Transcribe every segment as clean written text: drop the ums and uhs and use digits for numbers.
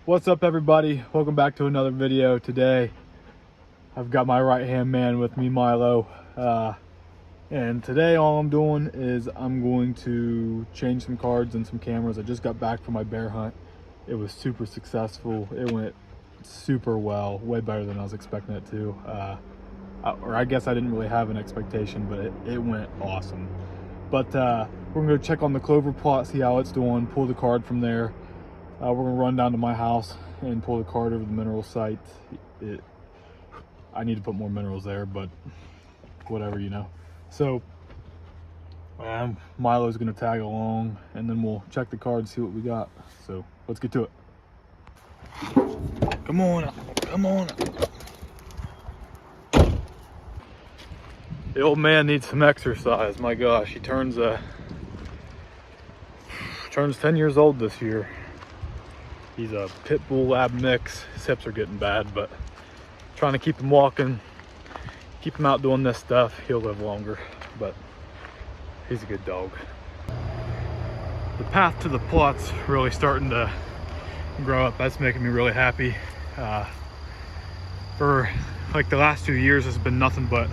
What's up, everybody? Welcome back to another video. Today I've got my right hand man with me, Milo, and today all I'm doing is I'm going to change some cards and some cameras. I just got back from my bear hunt. It was super successful. It went super well, way better than I was expecting it to, or I guess I didn't really have an expectation, but it went awesome. But we're gonna go check on the clover plot, see how it's doing, pull the card from there. We're gonna run down to my house and pull the card over the mineral site. I need to put more minerals there, but whatever, you know. So Milo's gonna tag along, and then we'll check the card and see what we got. So let's get to it. Come on, come on. The old man needs some exercise. My gosh, he turns 10 years old this year. He's a pit bull lab mix. His hips are getting bad, but trying to keep him walking, keep him out doing this stuff. He'll live longer, but he's a good dog. The path to the plot's really starting to grow up. That's making me really happy. For like the last 2 years, it's been nothing but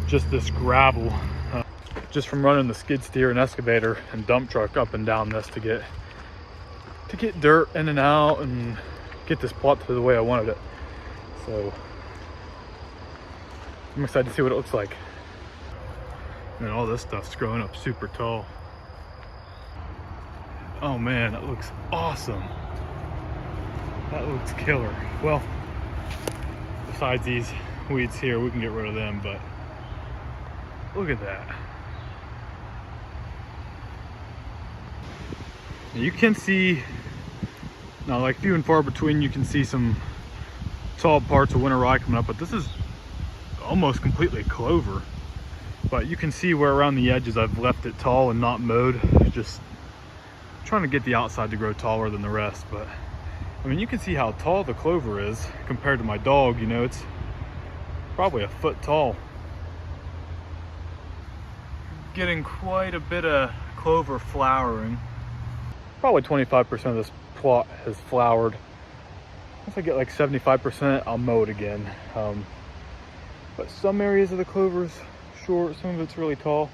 just this gravel. Just from running the skid steer and excavator and dump truck up and down this to get dirt in and out and get this plot to the way I wanted it. So I'm excited to see what it looks like. And all this stuff's growing up super tall. Oh man, that looks awesome. That looks killer. Well, besides these weeds here, we can get rid of them, but look at that. You can see, now like few and far between, you can see some tall parts of winter rye coming up, but this is almost completely clover. But you can see where around the edges I've left it tall and not mowed, just trying to get the outside to grow taller than the rest. But I mean, you can see how tall the clover is compared to my dog. You know, it's probably a foot tall. Getting quite a bit of clover flowering. Probably 25% of this plot has flowered. Once I get like 75%, I'll mow it again. But some areas of the clover's short, some of it's really tall,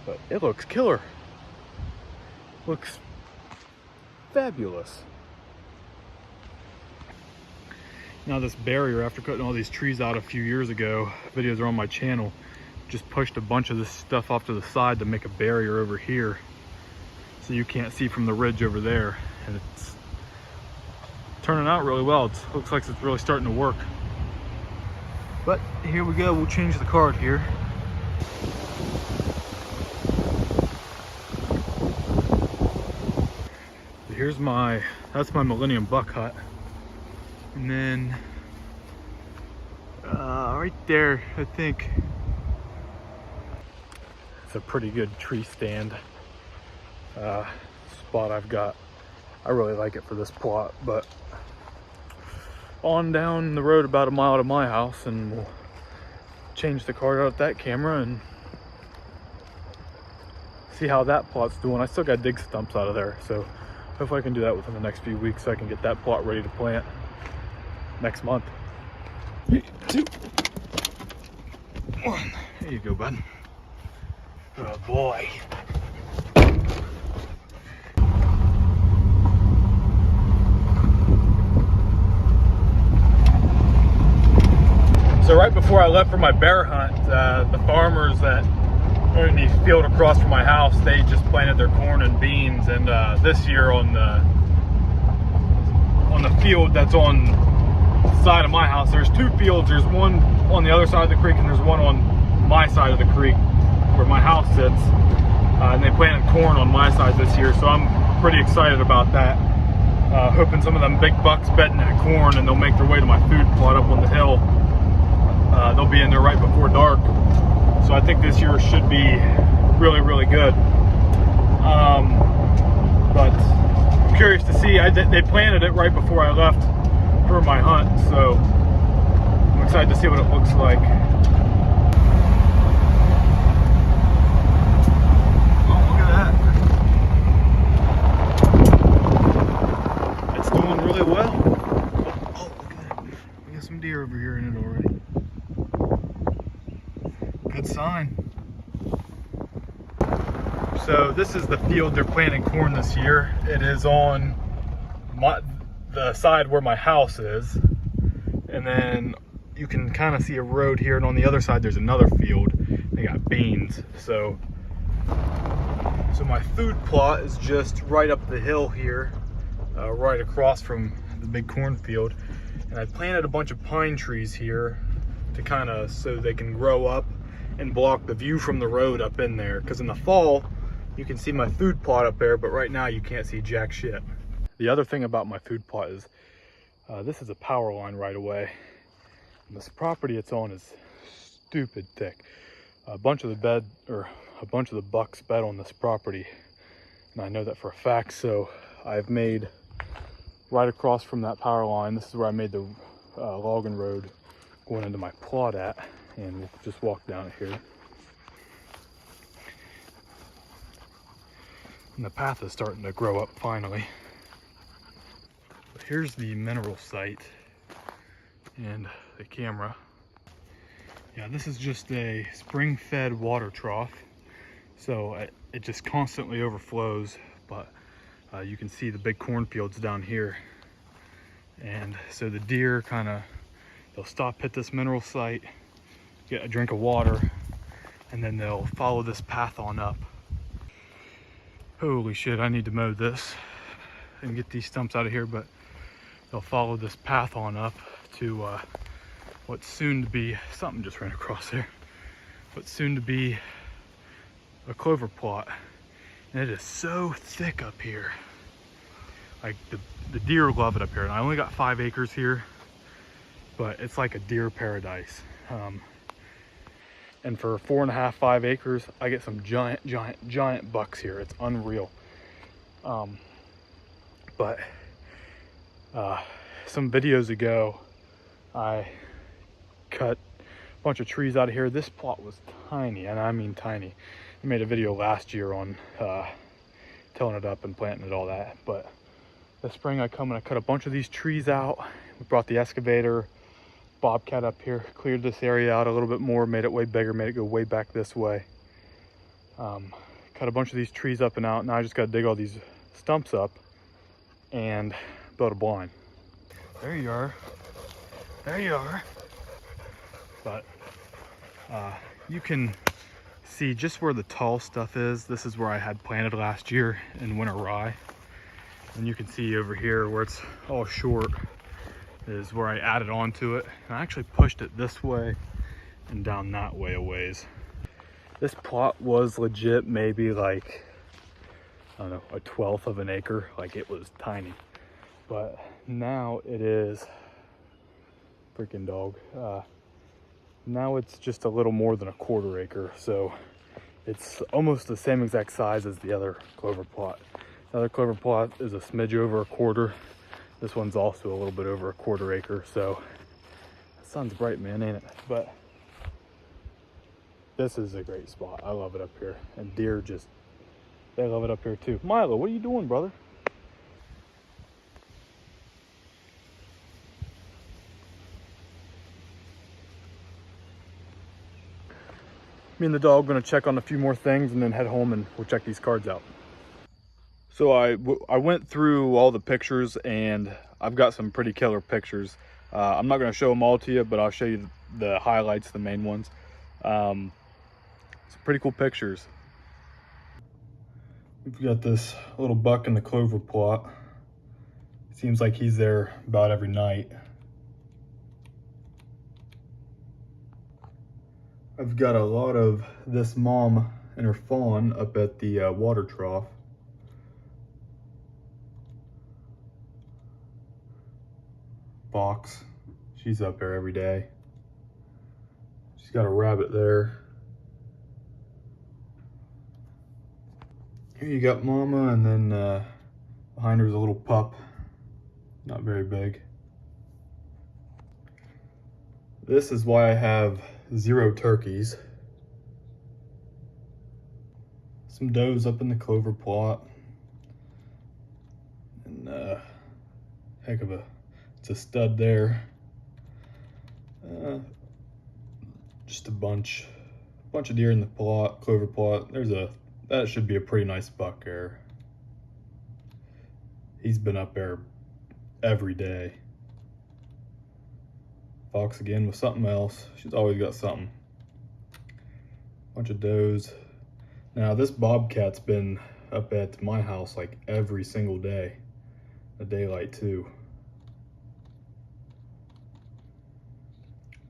but it looks killer. Looks fabulous. Now this barrier, after cutting all these trees out a few years ago, videos are on my channel, just pushed a bunch of this stuff off to the side to make a barrier over here so you can't see from the ridge over there, and it's turning out really well. It looks like it's really starting to work. But here we go, we'll change the card here. Here's that's my Millennium buck hut. And then right there, I think it's a pretty good tree stand spot I've got. I really like it for this plot. But on down the road about a mile to my house, and we'll change the card out with that camera and see how that plot's doing. I still got to dig stumps out of there, so hopefully I can do that within the next few weeks so I can get that plot ready to plant next month. 3, 2, 1. There you go, bud. Oh boy. So right before I left for my bear hunt, the farmers that are in the field across from my house, they just planted their corn and beans. And this year on the field that's on the side of my house, there's 2 fields. There's one on the other side of the creek, and there's one on my side of the creek where my house sits. And they planted corn on my side this year, so I'm pretty excited about that. Hoping some of them big bucks bed in that corn, and they'll make their way to my food plot up on the hill. They'll be in there right before dark. So I think this year should be really, really good. But I'm curious to see. They planted it right before I left for my hunt, so I'm excited to see what it looks like. Oh, look at that. It's doing really well. Oh, look at that. We got some deer over here in it already. Good sign. So this is the field they're planting corn this year. It is on the side where my house is. And then you can kind of see a road here, and on the other side there's another field. They got beans. So my food plot is just right up the hill here, right across from the big cornfield. And I planted a bunch of pine trees here to kind of, so they can grow up and block the view from the road up in there. Because in the fall, you can see my food plot up there, but right now you can't see jack shit. The other thing about my food plot is, this is a power line right away. And this property it's on is stupid thick. A bunch of the bucks bed on this property, and I know that for a fact. So I've made right across from that power line, this is where I made the logging road going into my plot at, and we'll just walk down it here. And the path is starting to grow up finally. But here's the mineral site and the camera. Yeah, this is just a spring-fed water trough, so it just constantly overflows. But you can see the big cornfields down here, and so the deer they'll stop at this mineral site, get a drink of water, and then they'll follow this path on up. Holy shit, I need to mow this and get these stumps out of here, but they'll follow this path on up to what's soon to be, something just ran across there, what's soon to be a clover plot. And it is so thick up here. Like the deer love it up here. And I only got 5 acres here, but it's like a deer paradise. And for 4.5, 5 acres, I get some giant bucks here. It's unreal. But some videos ago, I cut a bunch of trees out of here. This plot was tiny, and I mean tiny. I made a video last year on tilling it up and planting it, all that. But this spring I come and I cut a bunch of these trees out. We brought the excavator, bobcat up here, cleared this area out a little bit more, made it way bigger, made it go way back this way. Cut a bunch of these trees up and out. Now I just got to dig all these stumps up and build a blind. There you are. There you are. But you can see just where the tall stuff is. This is where I had planted last year in winter rye. And you can see over here where it's all short is where I added on to it. And I actually pushed it this way and down that way a ways. This plot was legit maybe like, I don't know, a 1/12 of an acre. Like, it was tiny. But now it is, freaking dog. Now it's just a little more than a 1/4 acre. So it's almost the same exact size as the other clover plot. The other clover plot is a smidge over a 1/4. This one's also a little bit over a 1/4 acre. So the sun's bright, man, ain't it? But this is a great spot. I love it up here. And deer just, they love it up here too. Milo, what are you doing, brother? Me and the dog are gonna check on a few more things and then head home, and we'll check these cards out. So I went through all the pictures, and I've got some pretty killer pictures. I'm not gonna show them all to you, but I'll show you the highlights, the main ones. Some pretty cool pictures. We've got this little buck in the clover plot. Seems like he's there about every night. I've got a lot of this mom and her fawn up at the water trough. Box, she's up there every day. She's got a rabbit there. Here you got mama, and then behind her is a little pup, not very big. This is why I have 0 turkeys. Some does up in the clover plot. And heck of a, it's a stud there. Just a bunch of deer in the plot, clover plot. That should be a pretty nice buck there. He's been up there every day. Fox again with something else. She's always got something. Bunch of does. Now this bobcat's been up at my house like every single day. The daylight too.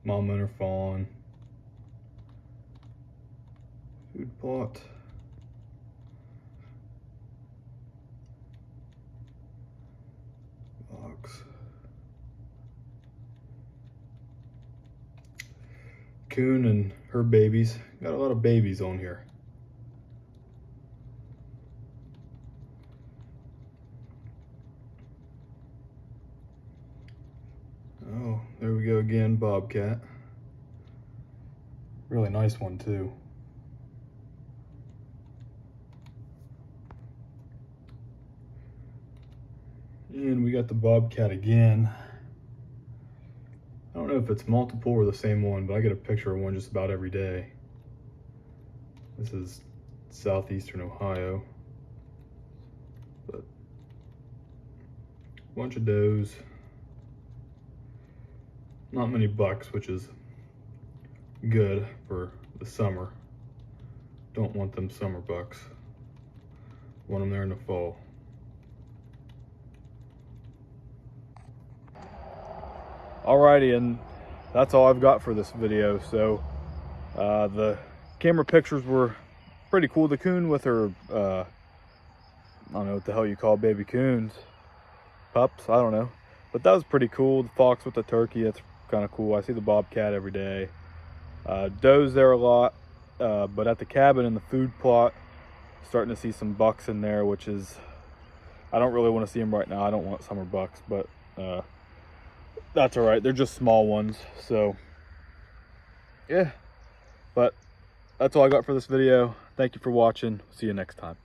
Mom and her fawn. Food plot. Box. Coon and her babies. Got a lot of babies on here. Oh, there we go again, bobcat. Really nice one too. And we got the bobcat again. I don't know if it's multiple or the same one, but I get a picture of one just about every day. This is southeastern Ohio. But a bunch of does. Not many bucks, which is good for the summer. Don't want them summer bucks. Want them there in the fall. Alrighty, and that's all I've got for this video. So the camera pictures were pretty cool. The coon with her, I don't know what the hell you call baby coons. Pups, I don't know. But that was pretty cool. The fox with the turkey, that's kind of cool. I see the bobcat every day. Does there a lot, but at the cabin in the food plot, starting to see some bucks in there, which is, I don't really want to see them right now. I don't want summer bucks, but that's all right. They're just small ones. So yeah, but that's all I got for this video. Thank you for watching. See you next time.